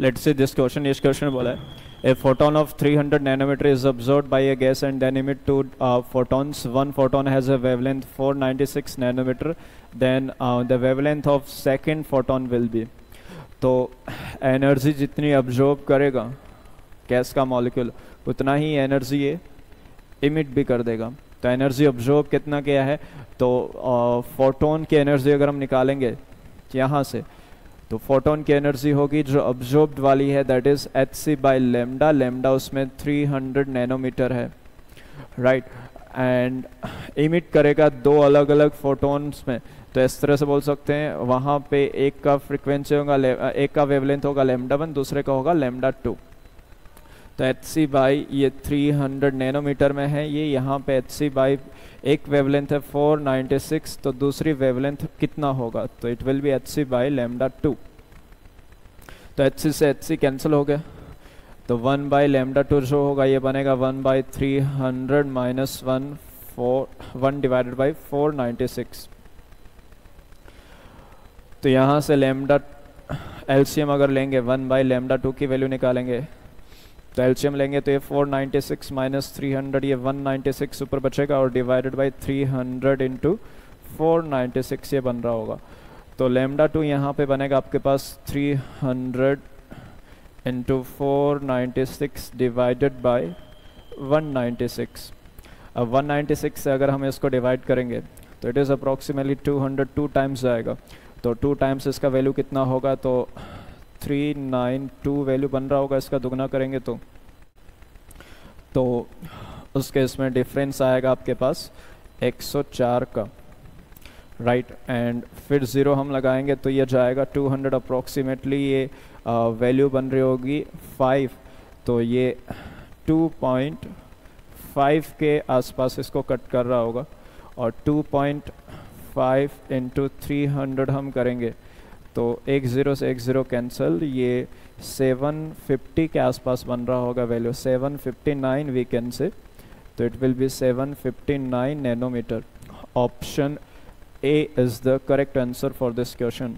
Let's say this question, इस question में बोला है a photon of 300 nanometer is absorbed by a gas and then emit two photons. One photon has a wavelength 496 nanometer, then the wavelength of second photon will be. तो energy जितनी absorb करेगा gas का molecule उतना ही energy ये emit भी कर देगा. तो एनर्जी अब्जॉर्ब कितना किया है, तो फोटोन की एनर्जी अगर हम निकालेंगे यहाँ से, तो फोटोन की एनर्जी होगी जो अब्जॉर्ब्ड वाली है that is h c by lambda. Lambda उसमें 300 नैनोमीटर है, राइट. एंड इमिट करेगा दो अलग अलग फोटोन्स में. तो इस तरह से बोल सकते हैं वहाँ पे एक का फ्रिक्वेंसी होगा, एक का वेवलेंथ होगा लेमडा 1, दूसरे का होगा लेमडा 2. तो एच सी बाई ये 300 नैनोमीटर में है ये, यहाँ पे एच सी बाई एक वेवलेंथ है 496, तो दूसरी वेवलेंथ कितना होगा, तो it will be h c by lambda 2. तो एच सी से एच सी कैंसिल हो गया, तो 1 बाई लेमडा 2 जो होगा ये बनेगा 1 बाई 300 माइनस 1 डिवाइडेड बाई 496. तो यहाँ से लेमडा एलसीएम अगर लेंगे 1 बाई लेमडा 2 की वैल्यू निकालेंगे, तो एलसीएम लेंगे तो ये 496 माइनस 300 ये 196 ऊपर बचेगा और डिवाइडेड बाई 300 इंटू 496 ये बन रहा होगा. तो लेमडा 2 यहाँ पे बनेगा आपके पास 300 इंटू 496 डिवाइडेड बाई 196. अब 196 से अगर हम इसको डिवाइड करेंगे तो इट इज़ अप्रॉक्सीमेटली 202 टाइम्स जाएगा. तो 2 टाइम्स इसका वैल्यू कितना होगा, तो 392 वैल्यू बन रहा होगा. इसका दुगना करेंगे तो उसके इसमें डिफरेंस आएगा आपके पास 104 का, राइट. एंड फिर ज़ीरो हम लगाएंगे तो ये जाएगा 200 अप्रॉक्सीमेटली. ये वैल्यू बन रही होगी 5, तो ये 2.5 के आसपास इसको कट कर रहा होगा. और 2.5 इंटू 300 हम करेंगे तो 1 0 से 1 0 कैंसिल, ये 750 के आसपास बन रहा होगा वैल्यू, 759 वी कैन से. तो it will be 759 nanometre. Option A is the correct answer for this question.